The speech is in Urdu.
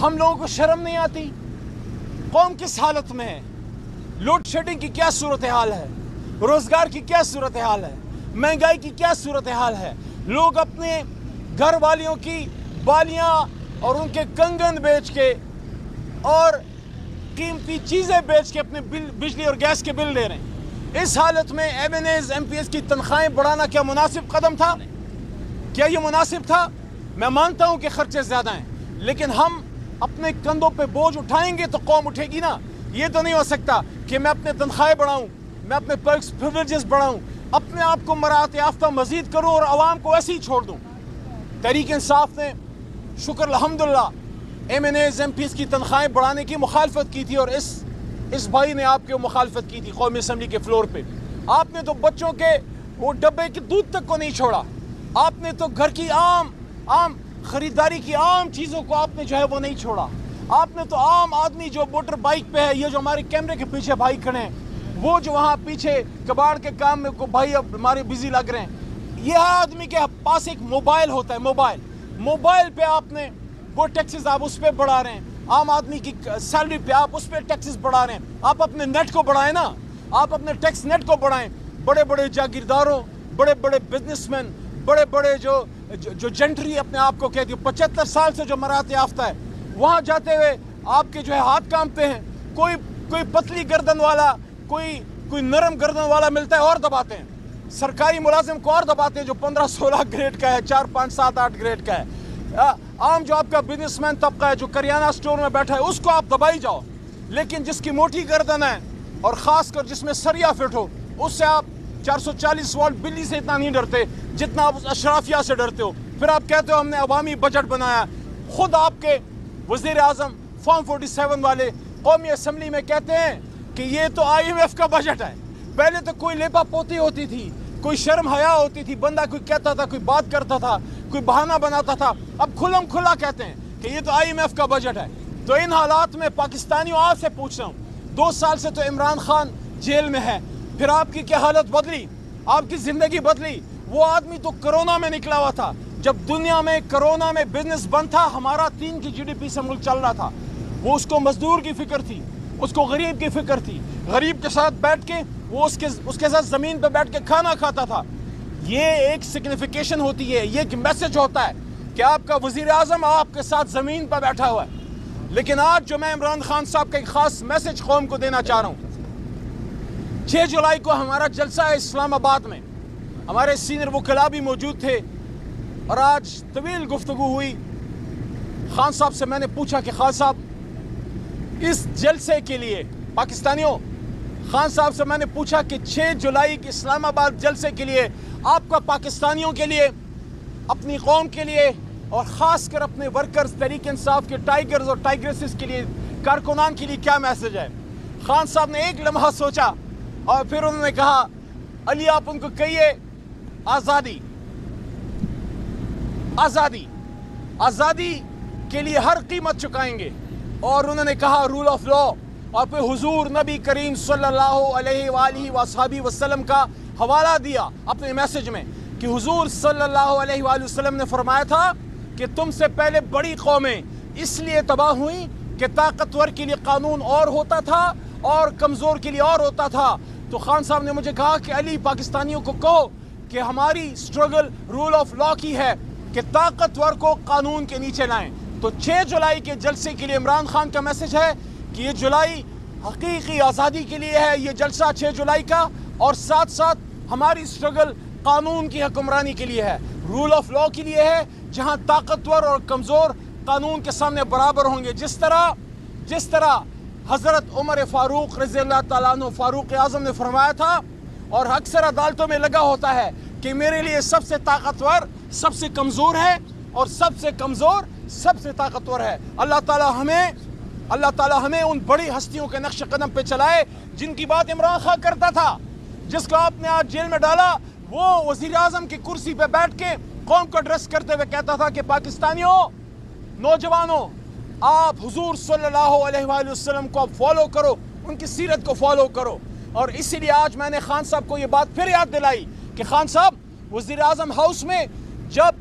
ہم لوگوں کو شرم نہیں آتی؟ قوم کس حالت میں ہے؟ لوڈ شیڈنگ کی کیا صورتحال ہے؟ روزگار کی کیا صورتحال ہے؟ مہنگائی کی کیا صورتحال ہے؟ لوگ اپنے گھر والیوں کی بالیاں اور ان کے کنگن بیچ کے اور قیمتی چیزیں بیچ کے اپنے بجلی اور گیس کے بل لے رہے ہیں۔ اس حالت میں M N As M P As کی تنخواہیں بڑھانا کیا مناسب قدم تھا؟ کیا یہ مناسب تھا؟ میں مانتا ہوں کہ خرچے زیادہ ہیں، لیکن ہم اپنے کندھوں پہ بوجھ اٹھائیں گے تو قوم اٹھے گی نا۔ یہ تو نہیں ہو سکتا کہ میں اپنے تنخواہیں بڑھاؤں، میں اپنے پرکس پریویلیجز بڑھاؤں، اپنے آپ کو مراعات یافتہ مزید کروں اور عوام کو ایسے ہی چھوڑ دوں۔ تحریک انصاف نے شکر الحمدللہ M N As M P As کی تنخواہیں بڑھانے کی مخالفت کی تھی، اور اس بھائی نے آپ کی مخالفت کی تھی قومی اسمبلی کے فلور پہ۔ آپ نے تو بچوں کے وہ ڈبے کے دودھ تک کو نہیں چھوڑا، آپ نے تو گھر کی عام خریداری کی عام چیزوں کو آپ نے جو ہے وہ نہیں چھوڑا، آپ نے تو عام آدمی جو موٹر بائک پہ ہے، یہ جو ہمارے کیمرے کے پیچھے بھائی کھڑے ہیں، وہ جو وہاں پیچھے کباڑ کے کام میں کو بھائی اب ہمارے بزی لگ رہے ہیں، یہ آدمی کے پاس ایک موبائل ہوتا ہے، موبائل پہ آپ نے وہ ٹیکسز آپ اس پہ بڑھا رہے ہیں، عام آدمی کی سیلری پہ آپ اس پہ ٹیکسز بڑھا رہے ہیں۔ آپ اپنے نیٹ کو بڑھائیں نا، آپ اپنے ٹیکس نیٹ کو بڑھائیں۔ بڑے بڑے جاگیرداروں، بڑے بڑے بزنس مین، بڑے بڑے جو جنٹری اپنے آپ کو کہتی ہے، 75 سال سے جو مراعات یافتہ ہے، وہاں جاتے ہوئے آپ کے جو ہے ہاتھ کانپتے ہیں۔ کوئی پتلی گردن والا، کوئی نرم گردن والا ملتا ہے اور دباتے ہیں، سرکاری ملازم کو اور دباتے ہیں جو 15-16 گریڈ کا ہے، 4, 5, 7, 8 گریڈ کا ہے۔ عام جو آپ کا بزنس مین طبقہ ہے جو کریانہ سٹور میں بیٹھا ہے، اس کو آپ دبائی جاؤ، لیکن جس کی موٹی گردن ہے اور خاص کر جس میں سریا فٹ ہو، اس سے آپ 440 واٹ بلی سے اتنا نہیں ڈرتے جتنا آپ اس اشرافیہ سے ڈرتے ہو۔ پھر آپ کہتے ہو ہم نے عوامی بجٹ بنایا۔ خود آپ کے وزیر اعظم فارم 47 والے قومی اسمبلی میں کہتے ہیں کہ یہ تو IMF کا بجٹ ہے۔ پہلے تو کوئی لیپا پوتی ہوتی تھی، کوئی شرم حیا ہوتی تھی، بندہ کوئی کہتا تھا، کوئی بات کرتا تھا، کوئی بہانہ بناتا تھا، اب کھلم کھلا کہتے ہیں کہ یہ تو IMF کا بجٹ ہے۔ تو ان حالات میں پاکستانیوں آپ سے پوچھ رہا ہوں، 2 سال سے تو عمران خان جیل میں ہے، پھر آپ کی کیا حالت بدلی؟ آپ کی زندگی بدلی؟ وہ آدمی تو کرونا میں نکلا ہوا تھا، جب دنیا میں کرونا میں بزنس بند تھا، ہمارا 3 کی GDP سے ملک چل رہا تھا، وہ اس کو مزدور کی فکر تھی، اس کو غریب کی فکر تھی، غریب کے ساتھ بیٹھ کے وہ اس کے ساتھ زمین پہ بیٹھ کے کھانا کھاتا تھا۔ یہ ایک سگنیفیکیشن ہوتی ہے، یہ ایک میسج ہوتا ہے کہ آپ کا وزیر اعظم آپ کے ساتھ زمین پہ بیٹھا ہوا ہے۔ لیکن آج جو میں عمران خان صاحب کا ایک خاص میسج قوم کو دینا چاہ رہا ہوں، 6 جولائی کو ہمارا جلسہ ہے اسلام آباد میں، ہمارے سینئر وکلاء بھی موجود تھے، اور آج طویل گفتگو ہوئی۔ خان صاحب سے میں نے پوچھا کہ خان صاحب اس جلسے کے لیے پاکستانیوں، خان صاحب سے میں نے پوچھا کہ 6 جولائی کے اسلام آباد جلسے کے لیے آپ کا پاکستانیوں کے لیے، اپنی قوم کے لیے، اور خاص کر اپنے ورکرز تحریک انصاف کے ٹائیگرز اور ٹائیگریسز کے لیے، کارکنان کے لیے کیا میسج ہے؟ خان صاحب نے ایک لمحہ سوچا اور پھر انہوں نے کہا، علی آپ ان کو کہیے آزادی آزادی آزادی کے لیے ہر قیمت چکائیں گے۔ اور انہوں نے کہا رول آف لا، اور پھر حضور نبی کریم صلی اللہ علیہ وآلہ وصحبہ وسلم کا حوالہ دیا اپنے میسج میں کہ حضور صلی اللہ علیہ وآلہ وسلم نے فرمایا تھا کہ تم سے پہلے بڑی قومیں اس لیے تباہ ہوئیں کہ طاقتور کے لیے قانون اور ہوتا تھا اور کمزور کے لیے اور ہوتا تھا۔ تو خان صاحب نے مجھے کہا کہ علی پاکستانیوں کو کہو کہ ہماری سٹرگل رول آف لا کی ہے کہ طاقتور کو قانون کے نیچے لائیں۔ تو 6 جولائی کے جلسے کے لیے عمران خان کا میسج ہے کہ یہ جولائی حقیقی آزادی کے لیے ہے، یہ جلسہ 6 جولائی کا، اور ساتھ ساتھ ہماری سٹرگل قانون کی حکمرانی کے لیے ہے، رول آف لا کے لیے ہے، جہاں طاقتور اور کمزور قانون کے سامنے برابر ہوں گے۔ جس طرح حضرت عمر فاروق رضی اللہ تعالیٰ عنہ فاروق اعظم نے فرمایا تھا، اور اکثر عدالتوں میں لگا ہوتا ہے کہ میرے لیے سب سے طاقتور سب سے کمزور ہے، اور سب سے کمزور سب سے طاقتور ہے۔ اللہ تعالیٰ ہمیں ان بڑی ہستیوں کے نقش قدم پہ چلائے جن کی بات عمران خان کرتا تھا، جس کو آپ نے آج جیل میں ڈالا۔ وہ وزیر اعظم کی کرسی پہ بیٹھ کے قوم کو ایڈریس کرتے ہوئے کہتا تھا کہ پاکستانیوں، نوجوانوں، آپ حضور صلی اللہ علیہ وآلہ وسلم کو فالو کرو، ان کی سیرت کو فالو کرو۔ اور اسی لیے آج میں نے خان صاحب کو یہ بات پھر یاد دلائی کہ خان صاحب، وزیر اعظم ہاؤس میں جب